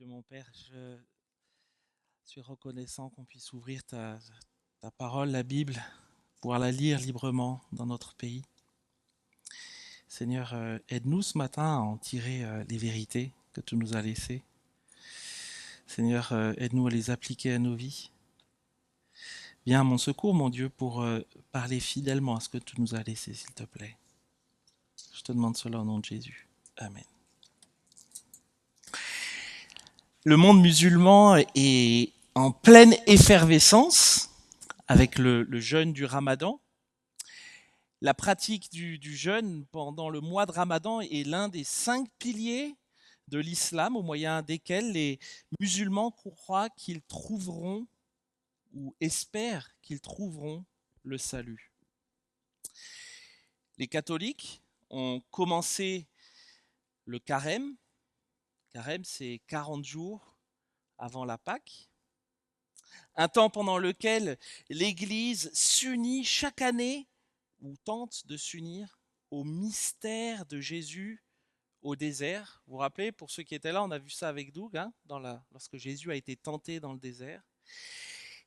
Dieu mon Père, je suis reconnaissant qu'on puisse ouvrir ta parole, la Bible, pouvoir la lire librement dans notre pays. Seigneur, aide-nous ce matin à en tirer les vérités que tu nous as laissées. Seigneur, aide-nous à les appliquer à nos vies. Viens à mon secours, mon Dieu, pour parler fidèlement à ce que tu nous as laissé, s'il te plaît. Je te demande cela au nom de Jésus. Amen. Le monde musulman est en pleine effervescence avec le jeûne du Ramadan. La pratique du jeûne pendant le mois de Ramadan est l'un des 5 piliers de l'islam au moyen desquels les musulmans croient qu'ils trouveront ou espèrent qu'ils trouveront le salut. Les catholiques ont commencé le carême. Carême, c'est 40 jours avant la Pâque. Un temps pendant lequel l'Église s'unit chaque année ou tente de s'unir au mystère de Jésus au désert. Vous vous rappelez, pour ceux qui étaient là, on a vu ça avec Doug, lorsque Jésus a été tenté dans le désert.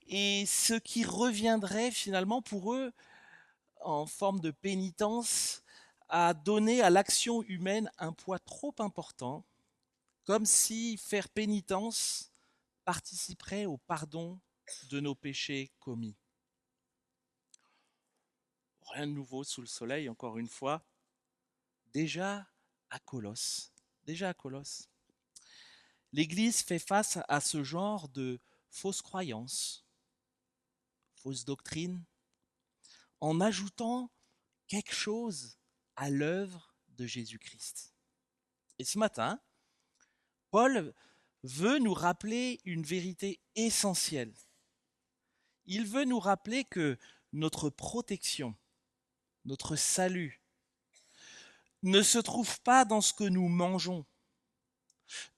Et ce qui reviendrait finalement pour eux en forme de pénitence à donner à l'action humaine un poids trop important, comme si faire pénitence participerait au pardon de nos péchés commis. Rien de nouveau sous le soleil, encore une fois. Déjà à Colosse, l'Église fait face à ce genre de fausses croyances, fausses doctrines, en ajoutant quelque chose à l'œuvre de Jésus-Christ. Et ce matin, Paul veut nous rappeler une vérité essentielle. Il veut nous rappeler que notre protection, notre salut, ne se trouve pas dans ce que nous mangeons,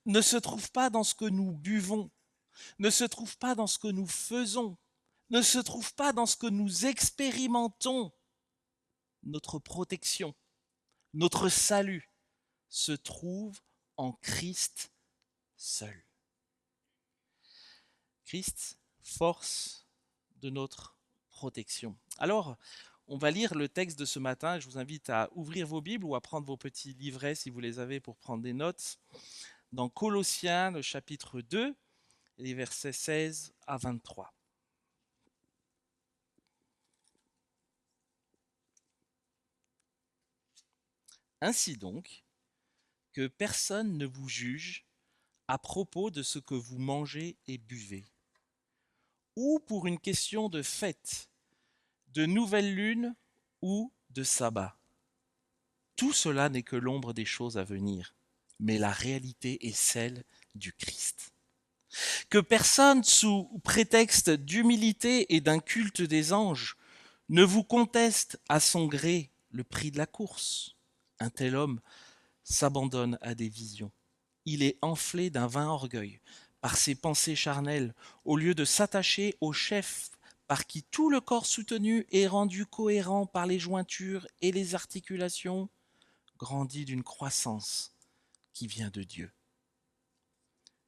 ne se trouve pas dans ce que nous buvons, ne se trouve pas dans ce que nous faisons, ne se trouve pas dans ce que nous expérimentons. Notre protection, notre salut se trouve en Christ seul. Christ, force de notre protection. Alors, on va lire le texte de ce matin. Je vous invite à ouvrir vos Bibles ou à prendre vos petits livrets si vous les avez pour prendre des notes. Dans Colossiens, le chapitre 2, les versets 16 à 23. Ainsi donc, que personne ne vous juge à propos de ce que vous mangez et buvez, ou pour une question de fête, de nouvelle lune ou de sabbat. Tout cela n'est que l'ombre des choses à venir, mais la réalité est celle du Christ. Que personne, sous prétexte d'humilité et d'un culte des anges, ne vous conteste à son gré le prix de la course. Un tel homme s'abandonne à des visions. Il est enflé d'un vain orgueil par ses pensées charnelles, au lieu de s'attacher au chef par qui tout le corps soutenu est rendu cohérent par les jointures et les articulations, grandit d'une croissance qui vient de Dieu.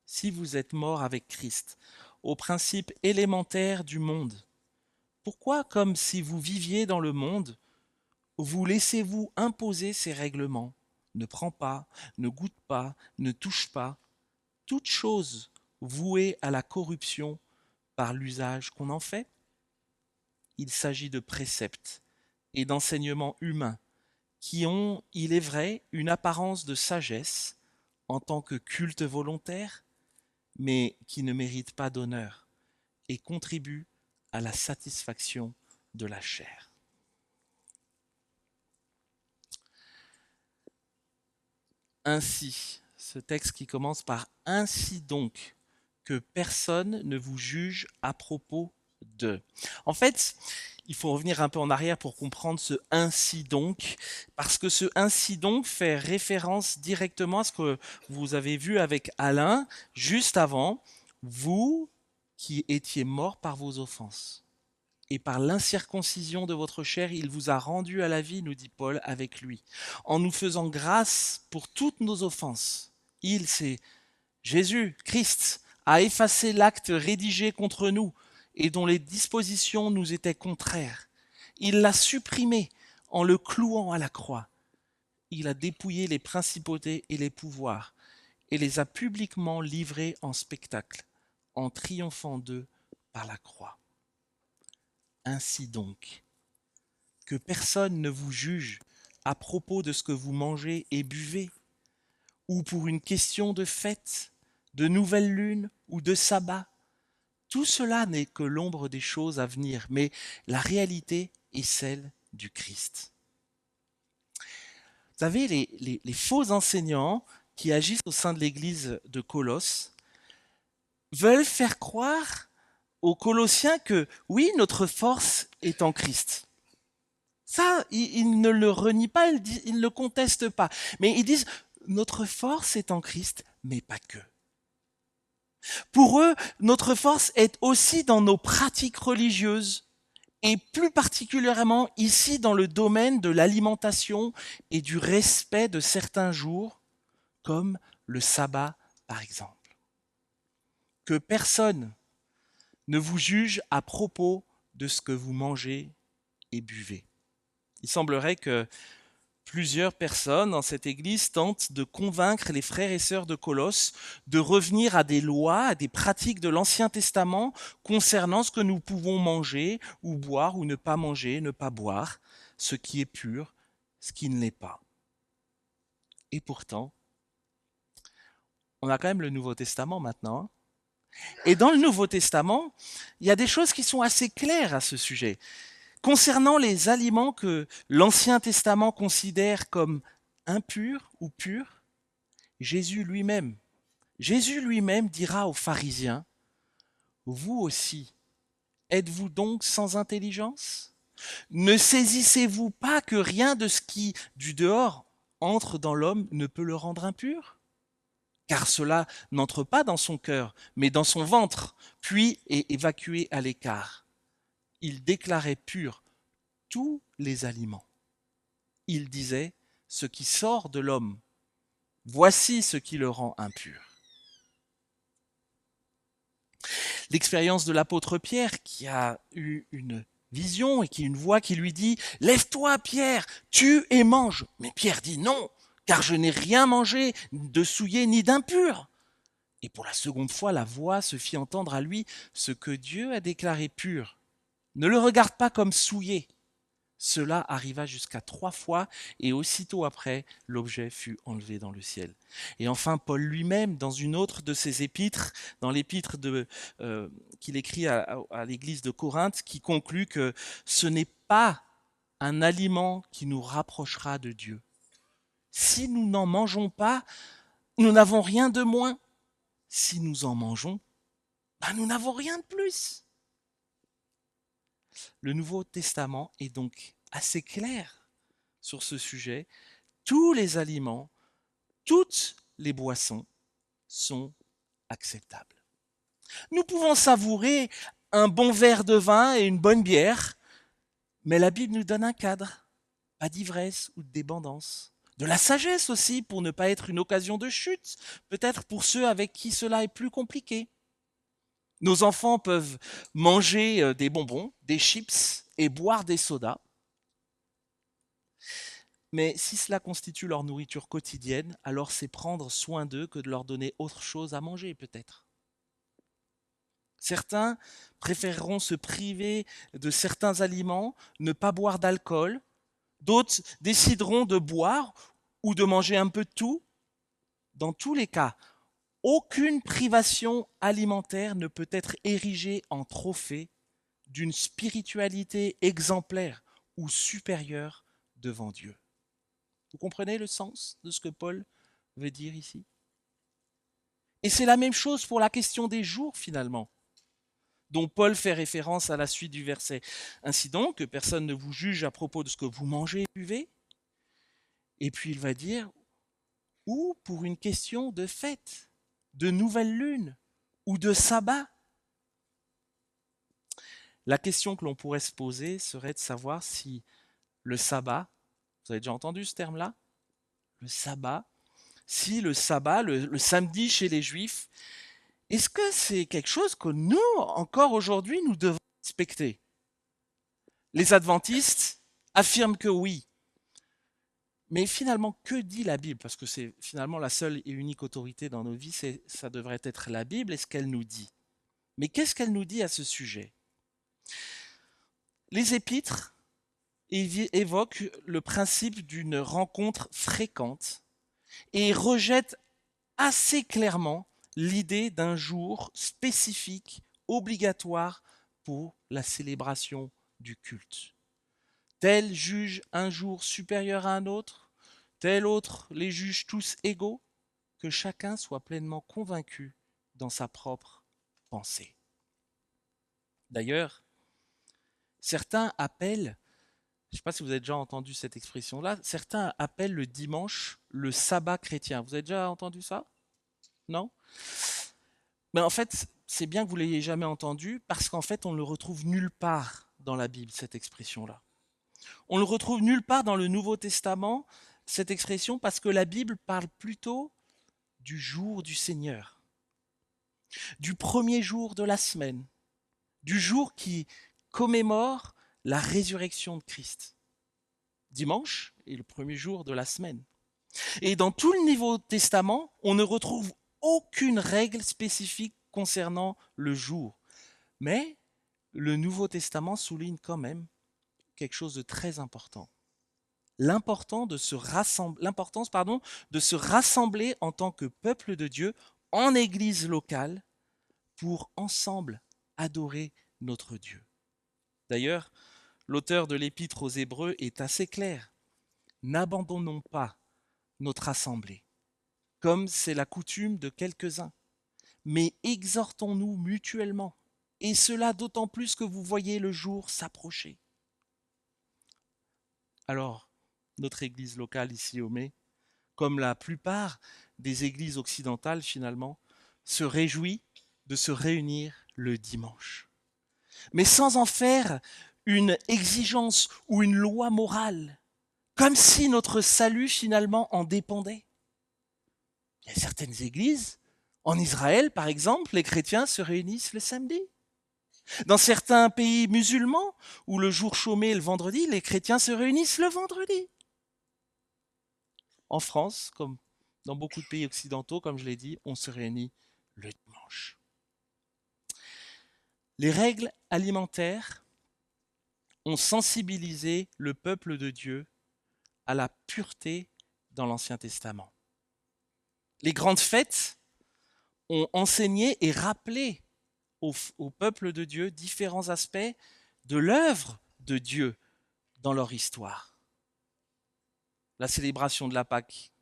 Si vous êtes mort avec Christ aux principes élémentaires du monde, pourquoi, comme si vous viviez dans le monde, vous laissez-vous imposer ces règlements? Ne prends pas, ne goûte pas, ne touche pas, toute chose vouée à la corruption par l'usage qu'on en fait? Il s'agit de préceptes et d'enseignements humains qui ont, il est vrai, une apparence de sagesse en tant que culte volontaire, mais qui ne méritent pas d'honneur et contribuent à la satisfaction de la chair. Ainsi, ce texte qui commence par « Ainsi donc, que personne ne vous juge à propos de ». En fait, il faut revenir un peu en arrière pour comprendre ce « ainsi donc », parce que ce « ainsi donc » fait référence directement à ce que vous avez vu avec Alain juste avant, vous qui étiez morts par vos offenses. Et par l'incirconcision de votre chair, il vous a rendus à la vie, nous dit Paul, avec lui. En nous faisant grâce pour toutes nos offenses, il s'est Jésus, Christ, a effacé l'acte rédigé contre nous et dont les dispositions nous étaient contraires. Il l'a supprimé en le clouant à la croix. Il a dépouillé les principautés et les pouvoirs et les a publiquement livrés en spectacle, en triomphant d'eux par la croix. Ainsi donc, que personne ne vous juge à propos de ce que vous mangez et buvez, ou pour une question de fête, de nouvelle lune ou de sabbat. Tout cela n'est que l'ombre des choses à venir, mais la réalité est celle du Christ. Vous savez, les faux enseignants qui agissent au sein de l'église de Colosse veulent faire croire aux Colossiens que oui, notre force est en Christ. Ça, ils ne le renient pas, ils ne le contestent pas. Mais ils disent, notre force est en Christ, mais pas que. Pour eux, notre force est aussi dans nos pratiques religieuses, et plus particulièrement ici dans le domaine de l'alimentation et du respect de certains jours, comme le sabbat par exemple. Que personne ne vous juge à propos de ce que vous mangez et buvez. Il semblerait que plusieurs personnes dans cette église tentent de convaincre les frères et sœurs de Colosse de revenir à des lois, à des pratiques de l'Ancien Testament concernant ce que nous pouvons manger ou boire ou ne pas manger, ne pas boire, ce qui est pur, ce qui ne l'est pas. Et pourtant, on a quand même le Nouveau Testament maintenant. Et dans le Nouveau Testament, il y a des choses qui sont assez claires à ce sujet. Concernant les aliments que l'Ancien Testament considère comme impurs ou purs, Jésus lui-même dira aux pharisiens, vous aussi, êtes-vous donc sans intelligence? Ne saisissez-vous pas que rien de ce qui, du dehors, entre dans l'homme ne peut le rendre impur? Car cela n'entre pas dans son cœur, mais dans son ventre, puis est évacué à l'écart. Il déclarait pur tous les aliments. Il disait, ce qui sort de l'homme, voici ce qui le rend impur. L'expérience de l'apôtre Pierre qui a eu une vision et qui a une voix qui lui dit « Lève-toi Pierre, tue et mange ». Mais Pierre dit « Non, car je n'ai rien mangé de souillé ni d'impur ». Et pour la seconde fois, la voix se fit entendre à lui ce que Dieu a déclaré pur. Ne le regarde pas comme souillé. Cela arriva jusqu'à 3 fois et aussitôt après, l'objet fut enlevé dans le ciel. Et enfin, Paul lui-même, dans une autre de ses épîtres, dans l'épître qu'il écrit à l'église de Corinthe, qui conclut que ce n'est pas un aliment qui nous rapprochera de Dieu. Si nous n'en mangeons pas, nous n'avons rien de moins. Si nous en mangeons, nous n'avons rien de plus. Le Nouveau Testament est donc assez clair sur ce sujet. Tous les aliments, toutes les boissons sont acceptables. Nous pouvons savourer un bon verre de vin et une bonne bière, mais la Bible nous donne un cadre, pas d'ivresse ou de débandance. De la sagesse aussi pour ne pas être une occasion de chute, peut-être pour ceux avec qui cela est plus compliqué. Nos enfants peuvent manger des bonbons, des chips et boire des sodas. Mais si cela constitue leur nourriture quotidienne, alors c'est prendre soin d'eux que de leur donner autre chose à manger peut-être. Certains préféreront se priver de certains aliments, ne pas boire d'alcool. D'autres décideront de boire ou de manger un peu de tout. Dans tous les cas, aucune privation alimentaire ne peut être érigée en trophée d'une spiritualité exemplaire ou supérieure devant Dieu. Vous comprenez le sens de ce que Paul veut dire ici? Et c'est la même chose pour la question des jours finalement, dont Paul fait référence à la suite du verset. Ainsi donc, que personne ne vous juge à propos de ce que vous mangez et buvez. Et puis il va dire, ou pour une question de fête, de nouvelle lune ou de sabbat. La question que l'on pourrait se poser serait de savoir si le sabbat, vous avez déjà entendu ce terme-là? Le sabbat, si le sabbat, le samedi chez les Juifs, est-ce que c'est quelque chose que nous, encore aujourd'hui, nous devons respecter? Les adventistes affirment que oui. Mais finalement, que dit la Bible? Parce que c'est finalement la seule et unique autorité dans nos vies, ça devrait être la Bible et ce qu'elle nous dit. Mais qu'est-ce qu'elle nous dit à ce sujet? Les épîtres évoquent le principe d'une rencontre fréquente et rejettent assez clairement l'idée d'un jour spécifique, obligatoire pour la célébration du culte. Tel juge un jour supérieur à un autre, tel autre les juge tous égaux, que chacun soit pleinement convaincu dans sa propre pensée. D'ailleurs, certains appellent, je ne sais pas si vous avez déjà entendu cette expression-là, certains appellent le dimanche le sabbat chrétien. Vous avez déjà entendu ça? Non? Mais en fait, c'est bien que vous ne l'ayez jamais entendu parce qu'en fait, on ne le retrouve nulle part dans la Bible, cette expression-là. On ne le retrouve nulle part dans le Nouveau Testament, cette expression, parce que la Bible parle plutôt du jour du Seigneur, du premier jour de la semaine, du jour qui commémore la résurrection de Christ. Dimanche est le premier jour de la semaine. Et dans tout le Nouveau Testament, on ne retrouve aucune règle spécifique concernant le jour. Mais le Nouveau Testament souligne quand même quelque chose de très important. L'importance de se rassembler en tant que peuple de Dieu en église locale pour ensemble adorer notre Dieu. D'ailleurs, l'auteur de l'Épître aux Hébreux est assez clair. N'abandonnons pas notre assemblée, comme c'est la coutume de quelques-uns, mais exhortons-nous mutuellement, et cela d'autant plus que vous voyez le jour s'approcher. Alors, notre église locale ici au Mai, comme la plupart des églises occidentales finalement, se réjouit de se réunir le dimanche. Mais sans en faire une exigence ou une loi morale, comme si notre salut finalement en dépendait. Il y a certaines églises, en Israël par exemple, les chrétiens se réunissent le samedi. Dans certains pays musulmans, où le jour chômé est le vendredi, les chrétiens se réunissent le vendredi. En France, comme dans beaucoup de pays occidentaux, comme je l'ai dit, on se réunit le dimanche. Les règles alimentaires ont sensibilisé le peuple de Dieu à la pureté dans l'Ancien Testament. Les grandes fêtes ont enseigné et rappelé au peuple de Dieu différents aspects de l'œuvre de Dieu dans leur histoire. La célébration de la Pâque.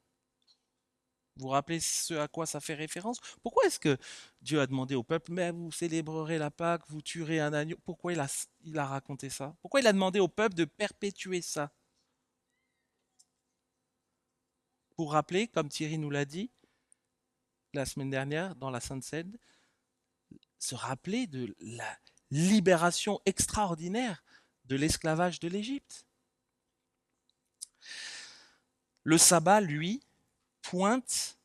Vous vous rappelez ce à quoi ça fait référence? Pourquoi est-ce que Dieu a demandé au peuple, mais vous célébrerez la Pâque, vous tuerez un agneau? Pourquoi il a raconté ça? Pourquoi il a demandé au peuple de perpétuer ça? Pour rappeler, comme Thierry nous l'a dit la semaine dernière dans la Sainte Seine, se rappeler de la libération extraordinaire de l'esclavage de l'Égypte. Le sabbat, lui, pointe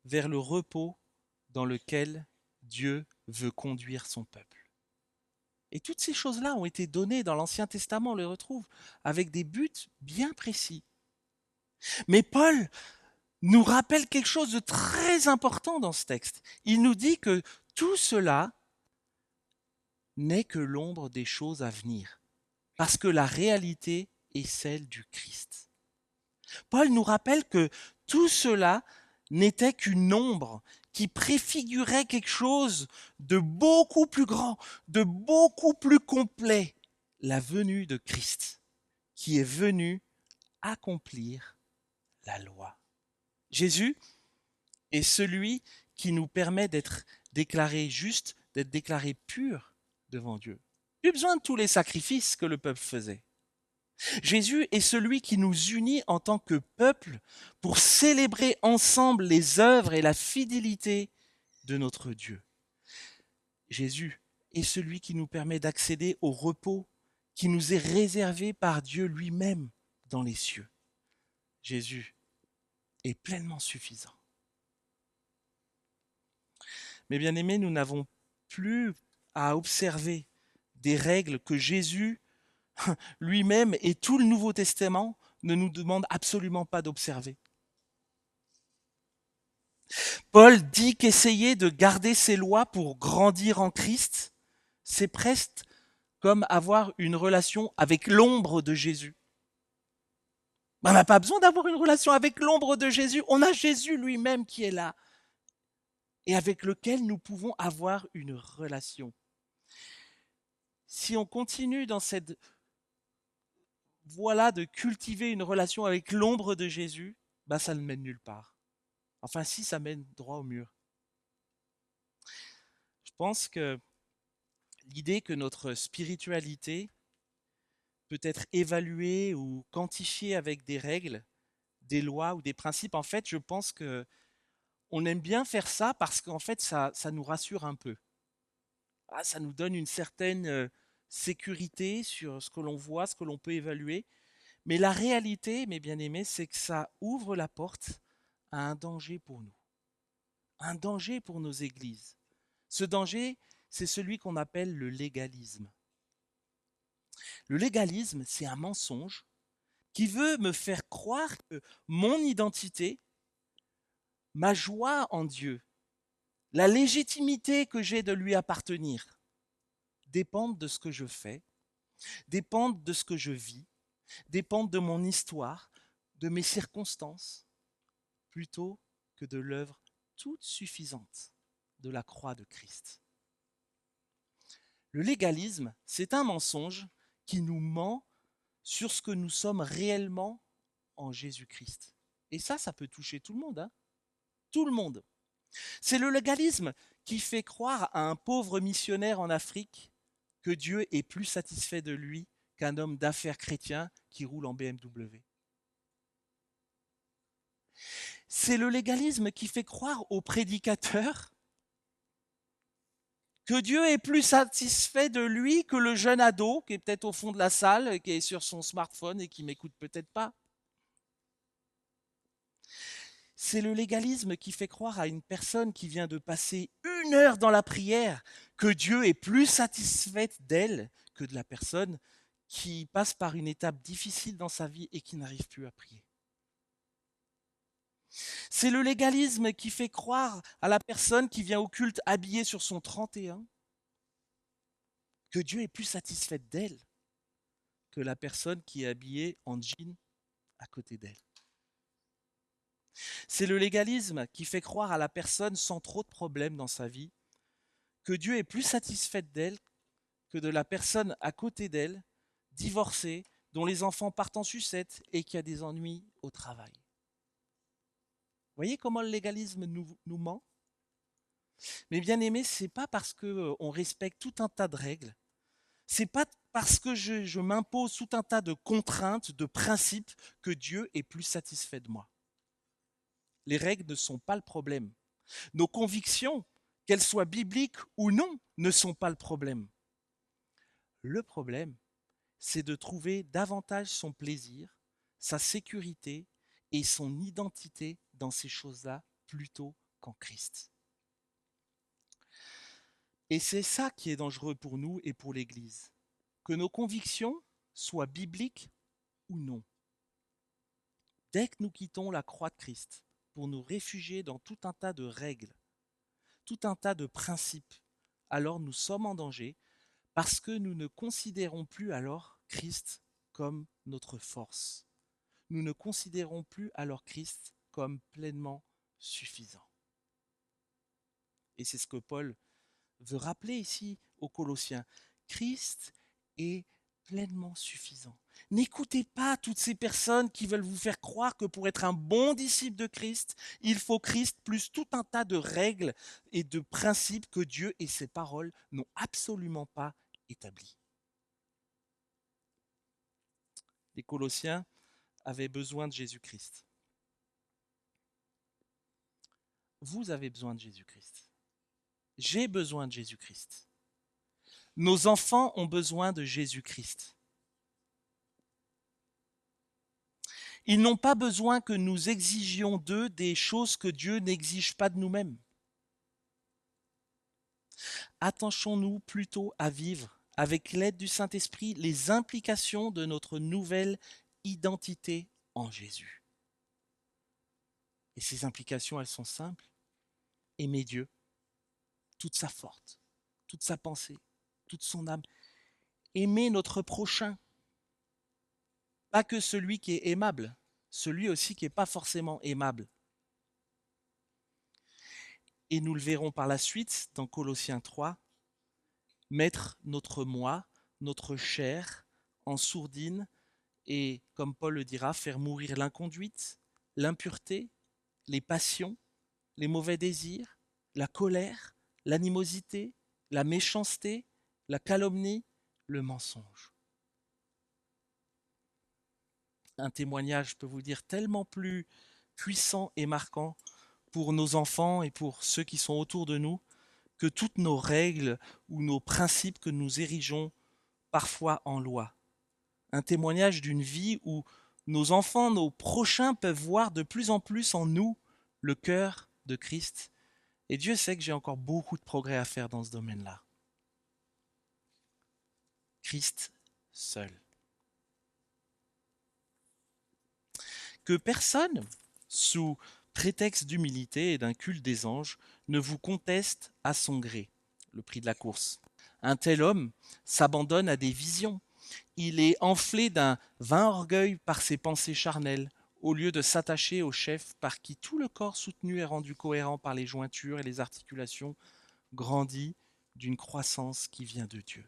vers le repos dans lequel Dieu veut conduire son peuple. Et toutes ces choses-là ont été données dans l'Ancien Testament, on les retrouve, avec des buts bien précis. Mais Paul nous rappelle quelque chose de très important dans ce texte. Il nous dit que tout cela n'est que l'ombre des choses à venir, parce que la réalité est celle du Christ. Paul nous rappelle que tout cela n'était qu'une ombre qui préfigurait quelque chose de beaucoup plus grand, de beaucoup plus complet, la venue de Christ, qui est venu accomplir la loi. Jésus est celui qui nous permet d'être déclarés justes, d'être déclarés purs devant Dieu. Plus besoin de tous les sacrifices que le peuple faisait. Jésus est celui qui nous unit en tant que peuple pour célébrer ensemble les œuvres et la fidélité de notre Dieu. Jésus est celui qui nous permet d'accéder au repos qui nous est réservé par Dieu lui-même dans les cieux. Jésus est pleinement suffisant. Mes bien-aimés, nous n'avons plus à observer des règles que Jésus lui-même et tout le Nouveau Testament ne nous demandent absolument pas d'observer. Paul dit qu'essayer de garder ses lois pour grandir en Christ, c'est presque comme avoir une relation avec l'ombre de Jésus. On n'a pas besoin d'avoir une relation avec l'ombre de Jésus, on a Jésus lui-même qui est là et avec lequel nous pouvons avoir une relation. Si on continue dans cette voie-là de cultiver une relation avec l'ombre de Jésus, ben ça ne mène nulle part. Enfin si, ça mène droit au mur. Je pense que l'idée que notre spiritualité peut être évaluée ou quantifiée avec des règles, des lois ou des principes, en fait, je pense que on aime bien faire ça parce qu'en fait, ça nous rassure un peu. Ah, ça nous donne une certaine sécurité sur ce que l'on voit, ce que l'on peut évaluer. Mais la réalité, mes bien-aimés, c'est que ça ouvre la porte à un danger pour nous, un danger pour nos églises. Ce danger, c'est celui qu'on appelle le légalisme. Le légalisme, c'est un mensonge qui veut me faire croire que mon identité, ma joie en Dieu, la légitimité que j'ai de lui appartenir, dépendent de ce que je fais, dépendent de ce que je vis, dépendent de mon histoire, de mes circonstances, plutôt que de l'œuvre toute suffisante de la croix de Christ. Le légalisme, c'est un mensonge qui nous ment sur ce que nous sommes réellement en Jésus-Christ. Et ça peut toucher tout le monde, hein? Tout le monde. C'est le légalisme qui fait croire à un pauvre missionnaire en Afrique que Dieu est plus satisfait de lui qu'un homme d'affaires chrétien qui roule en BMW. C'est le légalisme qui fait croire aux prédicateurs que Dieu est plus satisfait de lui que le jeune ado qui est peut-être au fond de la salle, qui est sur son smartphone et qui m'écoute peut-être pas. C'est le légalisme qui fait croire à une personne qui vient de passer 1 heure dans la prière que Dieu est plus satisfait d'elle que de la personne qui passe par une étape difficile dans sa vie et qui n'arrive plus à prier. C'est le légalisme qui fait croire à la personne qui vient au culte habillée sur son 31 que Dieu est plus satisfait d'elle que la personne qui est habillée en jean à côté d'elle. C'est le légalisme qui fait croire à la personne sans trop de problèmes dans sa vie que Dieu est plus satisfait d'elle que de la personne à côté d'elle, divorcée, dont les enfants partent en sucette et qui a des ennuis au travail. Vous voyez comment le légalisme nous ment? Mais bien aimé, c'est pas parce qu'on respecte tout un tas de règles, c'est pas parce que je m'impose tout un tas de contraintes, de principes, que Dieu est plus satisfait de moi. Les règles ne sont pas le problème. Nos convictions, qu'elles soient bibliques ou non, ne sont pas le problème. Le problème, c'est de trouver davantage son plaisir, sa sécurité et son identité dans ces choses-là plutôt qu'en Christ. Et c'est ça qui est dangereux pour nous et pour l'Église, que nos convictions soient bibliques ou non. Dès que nous quittons la croix de Christ pour nous réfugier dans tout un tas de règles, tout un tas de principes, alors nous sommes en danger parce que nous ne considérons plus alors Christ comme notre force. Nous ne considérons plus alors Christ comme pleinement suffisant. Et c'est ce que Paul veut rappeler ici aux Colossiens. Christ est pleinement suffisant. N'écoutez pas toutes ces personnes qui veulent vous faire croire que pour être un bon disciple de Christ, il faut Christ plus tout un tas de règles et de principes que Dieu et ses paroles n'ont absolument pas établis. Les Colossiens avaient besoin de Jésus-Christ. Vous avez besoin de Jésus-Christ. J'ai besoin de Jésus-Christ. Nos enfants ont besoin de Jésus-Christ. Ils n'ont pas besoin que nous exigions d'eux des choses que Dieu n'exige pas de nous-mêmes. attachons-nous plutôt à vivre, avec l'aide du Saint-Esprit, les implications de notre nouvelle identité en Jésus. Et ces implications, elles sont simples. Aimer Dieu, toute sa force, toute sa pensée, toute son âme. Aimer notre prochain, pas que celui qui est aimable, celui aussi qui n'est pas forcément aimable. Et nous le verrons par la suite dans Colossiens 3, mettre notre moi, notre chair en sourdine et, comme Paul le dira, faire mourir l'inconduite, l'impureté, les passions, les mauvais désirs, la colère, l'animosité, la méchanceté, la calomnie, le mensonge. Un témoignage, je peux vous dire, tellement plus puissant et marquant pour nos enfants et pour ceux qui sont autour de nous, que toutes nos règles ou nos principes que nous érigeons parfois en loi. Un témoignage d'une vie où nos enfants, nos prochains peuvent voir de plus en plus en nous le cœur de Christ. Et Dieu sait que j'ai encore beaucoup de progrès à faire dans ce domaine-là. Christ seul. Que personne, sous prétexte d'humilité et d'un culte des anges, ne vous conteste à son gré, le prix de la course. Un tel homme s'abandonne à des visions. Il est enflé d'un vain orgueil par ses pensées charnelles, au lieu de s'attacher au chef par qui tout le corps soutenu est rendu cohérent par les jointures et les articulations, grandit d'une croissance qui vient de Dieu.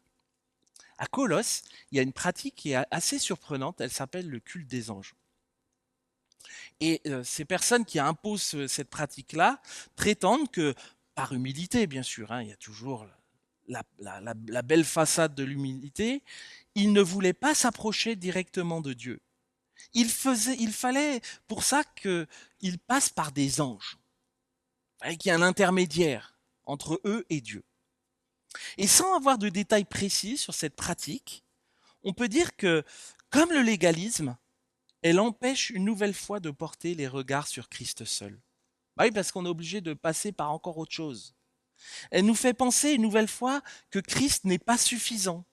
À Colosse, il y a une pratique qui est assez surprenante, elle s'appelle le culte des anges. Et ces personnes qui imposent cette pratique-là prétendent que, par humilité bien sûr, il y a toujours la belle façade de l'humilité, ils ne voulaient pas s'approcher directement de Dieu. Il fallait pour ça qu'ils passent par des anges. Il fallait qu'il y ait un intermédiaire entre eux et Dieu. Et sans avoir de détails précis sur cette pratique, on peut dire que, comme le légalisme, elle empêche une nouvelle fois de porter les regards sur Christ seul. Bah oui, parce qu'on est obligé de passer par encore autre chose. Elle nous fait penser une nouvelle fois que Christ n'est pas suffisant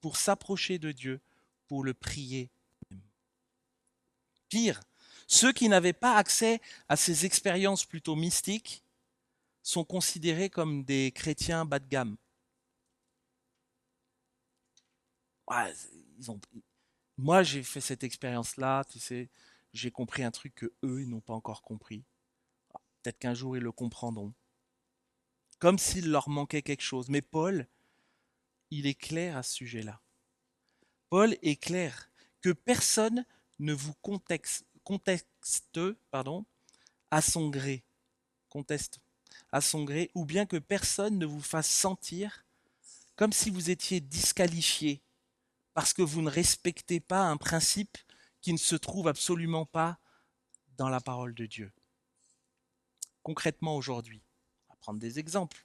pour s'approcher de Dieu, pour le prier. Pire, ceux qui n'avaient pas accès à ces expériences plutôt mystiques sont considérés comme des chrétiens bas de gamme. Ouais, moi, j'ai fait cette expérience-là, tu sais, j'ai compris un truc que eux, ils n'ont pas encore compris. Peut-être qu'un jour, ils le comprendront. Comme s'il leur manquait quelque chose. Mais Paul, il est clair à ce sujet-là. Paul est clair que personne ne vous conteste à son gré. Conteste à son gré, ou bien que personne ne vous fasse sentir comme si vous étiez disqualifié parce que vous ne respectez pas un principe qui ne se trouve absolument pas dans la parole de Dieu. Concrètement aujourd'hui, on va prendre des exemples.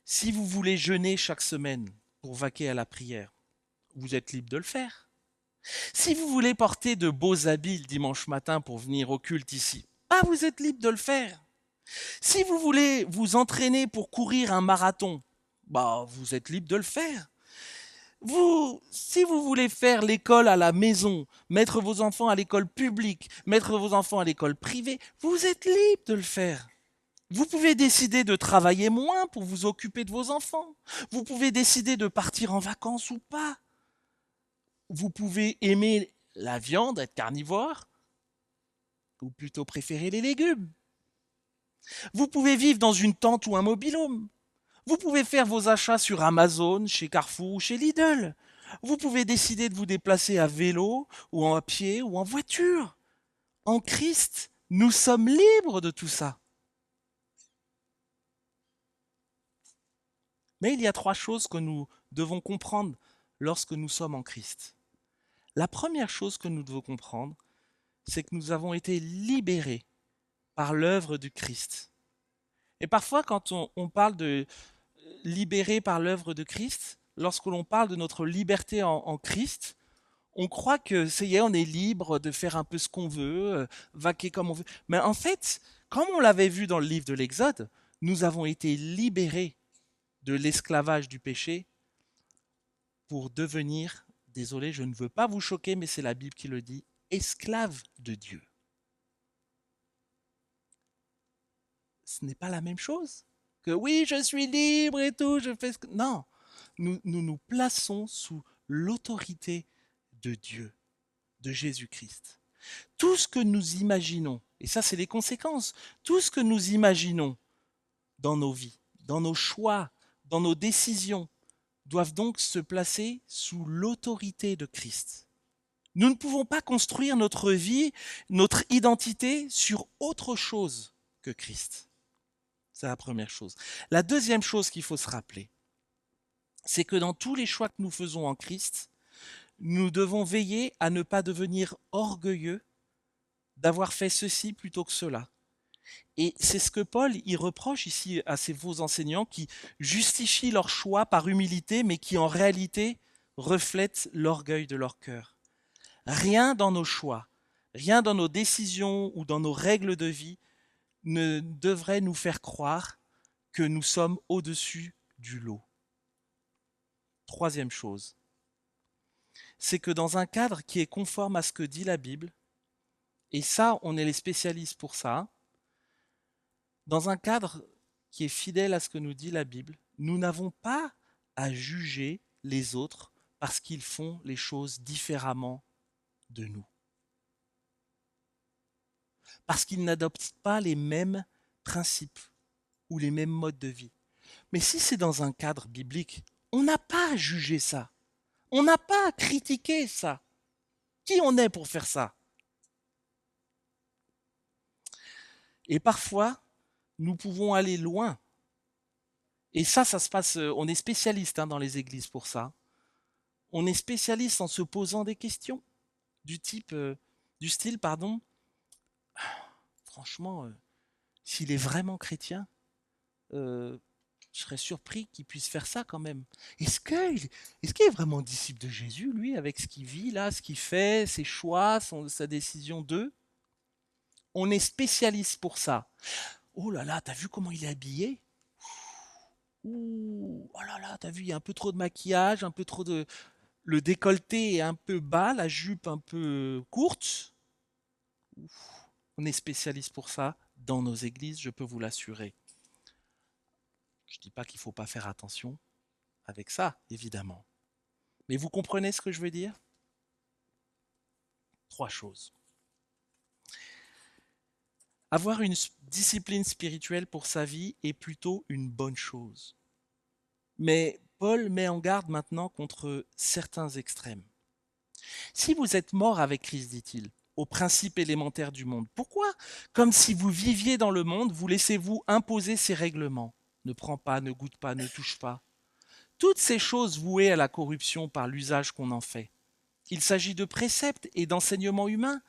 Si vous voulez jeûner chaque semaine pour vaquer à la prière, vous êtes libre de le faire. Si vous voulez porter de beaux habits le dimanche matin pour venir au culte ici, vous êtes libre de le faire. Si vous voulez vous entraîner pour courir un marathon, vous êtes libre de le faire. Si vous voulez faire l'école à la maison, mettre vos enfants à l'école publique, mettre vos enfants à l'école privée, vous êtes libre de le faire. Vous pouvez décider de travailler moins pour vous occuper de vos enfants. Vous pouvez décider de partir en vacances ou pas. Vous pouvez aimer la viande, être carnivore, ou plutôt préférer les légumes. Vous pouvez vivre dans une tente ou un mobil-home. Vous pouvez faire vos achats sur Amazon, chez Carrefour ou chez Lidl. Vous pouvez décider de vous déplacer à vélo ou à pied ou en voiture. En Christ, nous sommes libres de tout ça. Mais il y a 3 choses que nous devons comprendre lorsque nous sommes en Christ. La première chose que nous devons comprendre, c'est que nous avons été libérés par l'œuvre du Christ. Et parfois, quand on parle de libérés par l'œuvre de Christ, lorsque l'on parle de notre liberté en Christ, on croit que ça y est, on est libre de faire un peu ce qu'on veut, vaquer comme on veut. Mais en fait, comme on l'avait vu dans le livre de l'Exode, Nous avons été libérés de l'esclavage du péché pour devenir, désolé, je ne veux pas vous choquer, mais c'est la Bible qui le dit, esclaves de Dieu. Ce n'est pas la même chose que oui, je suis libre et tout, je fais ce que... Non, nous plaçons sous l'autorité de Dieu, de Jésus-Christ. Tout ce que nous imaginons, et ça c'est les conséquences, tout ce que nous imaginons dans nos vies, dans nos choix, dans nos décisions, doivent donc se placer sous l'autorité de Christ. Nous ne pouvons pas construire notre vie, notre identité sur autre chose que Christ. C'est la première chose. La deuxième chose qu'il faut se rappeler, c'est que dans tous les choix que nous faisons en Christ, nous devons veiller à ne pas devenir orgueilleux d'avoir fait ceci plutôt que cela. Et c'est ce que Paul y reproche ici à ces faux enseignants qui justifient leur choix par humilité, mais qui en réalité reflètent l'orgueil de leur cœur. Rien dans nos choix, rien dans nos décisions ou dans nos règles de vie ne devrait nous faire croire que nous sommes au-dessus du lot. Troisième chose, c'est que dans un cadre qui est conforme à ce que dit la Bible, et ça, on est les spécialistes pour ça, dans un cadre qui est fidèle à ce que nous dit la Bible, nous n'avons pas à juger les autres parce qu'ils font les choses différemment de nous. Parce qu'ils n'adoptent pas les mêmes principes ou les mêmes modes de vie. Mais si c'est dans un cadre biblique, on n'a pas à juger ça. On n'a pas à critiquer ça. Qui on est pour faire ça? Et parfois, nous pouvons aller loin. Et ça se passe, on est spécialiste dans les églises pour ça. On est spécialiste en se posant des questions du style, franchement, s'il est vraiment chrétien, je serais surpris qu'il puisse faire ça quand même. Est-ce qu'il est vraiment disciple de Jésus, lui, avec ce qu'il vit là, ce qu'il fait, ses choix, sa décision d'eux? On est spécialiste pour ça. Oh là là, t'as vu comment il est habillé? Ouh, oh là là, t'as vu, il y a un peu trop de maquillage, un peu trop de... Le décolleté est un peu bas, la jupe un peu courte. Ouf, on est spécialiste pour ça dans nos églises, je peux vous l'assurer. Je ne dis pas qu'il ne faut pas faire attention avec ça, évidemment. Mais vous comprenez ce que je veux dire? Trois choses. Avoir une discipline spirituelle pour sa vie est plutôt une bonne chose. Mais Paul met en garde maintenant contre certains extrêmes. Si vous êtes mort avec Christ, dit-il, aux principes élémentaires du monde, pourquoi, comme si vous viviez dans le monde, vous laissez-vous imposer ces règlements? Ne prends pas, ne goûte pas, ne touche pas. Toutes ces choses vouées à la corruption par l'usage qu'on en fait. Il s'agit de préceptes et d'enseignements humains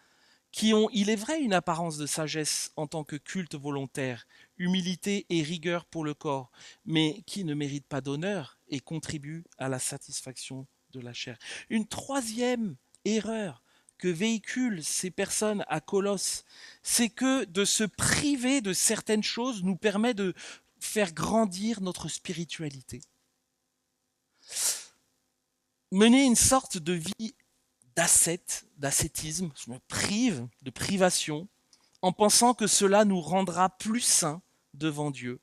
qui ont, il est vrai, une apparence de sagesse en tant que culte volontaire, humilité et rigueur pour le corps, mais qui ne méritent pas d'honneur et contribuent à la satisfaction de la chair. Une troisième erreur que véhiculent ces personnes à Colosse, c'est que de se priver de certaines choses nous permet de faire grandir notre spiritualité. Mener une sorte de vie d'ascétisme, je me prive de privation, en pensant que cela nous rendra plus saints devant Dieu.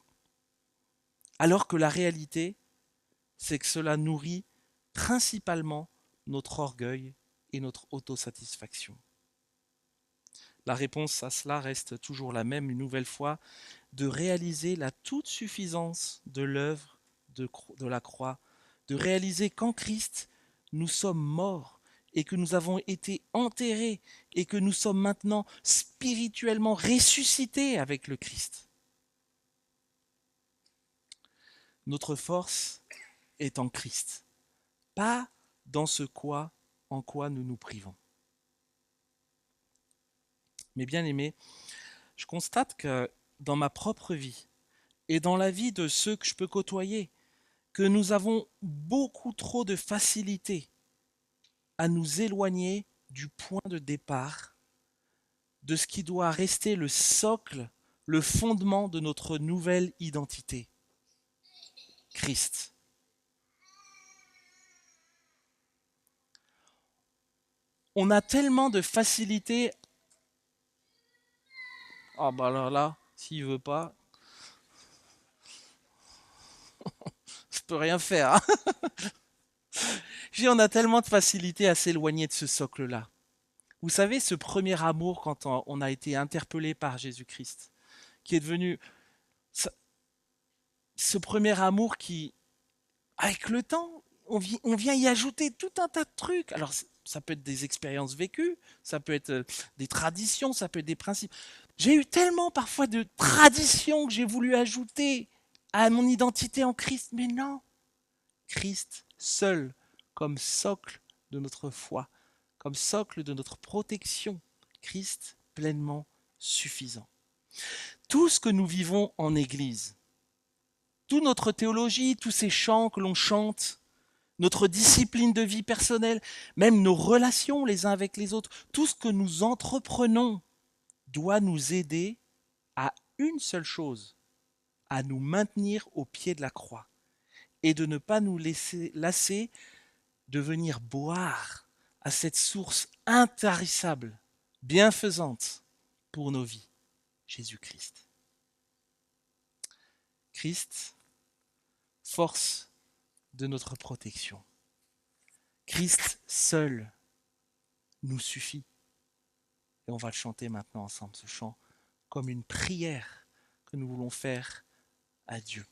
Alors que la réalité, c'est que cela nourrit principalement notre orgueil et notre autosatisfaction. La réponse à cela reste toujours la même, une nouvelle fois, de réaliser la toute suffisance de l'œuvre de la croix, de réaliser qu'en Christ, nous sommes morts et que nous avons été enterrés et que nous sommes maintenant spirituellement ressuscités avec le Christ. Notre force est en Christ, pas dans en quoi nous nous privons. Mes bien-aimés, je constate que dans ma propre vie et dans la vie de ceux que je peux côtoyer, que nous avons beaucoup trop de facilité à nous éloigner du point de départ, de ce qui doit rester le socle, le fondement de notre nouvelle identité, Christ. On a tellement de facilité. Ah bah alors là, s'il veut pas, je peux rien faire. Hein. On a tellement de facilité à s'éloigner de ce socle-là. Vous savez, ce premier amour quand on a été interpellé par Jésus-Christ, qui est devenu ce premier amour qui, avec le temps, on vient y ajouter tout un tas de trucs. Alors, ça peut être des expériences vécues, ça peut être des traditions, ça peut être des principes. J'ai eu tellement parfois de traditions que j'ai voulu ajouter à mon identité en Christ, mais non. Christ seul, comme socle de notre foi, comme socle de notre protection. Christ pleinement suffisant. Tout ce que nous vivons en Église, toute notre théologie, tous ces chants que l'on chante, notre discipline de vie personnelle, même nos relations les uns avec les autres, tout ce que nous entreprenons doit nous aider à une seule chose, à nous maintenir au pied de la croix et de ne pas nous laisser lasser de venir boire à cette source intarissable, bienfaisante pour nos vies, Jésus-Christ. Christ, force de notre protection. Christ seul nous suffit. Et on va le chanter maintenant ensemble, ce chant, comme une prière que nous voulons faire à Dieu.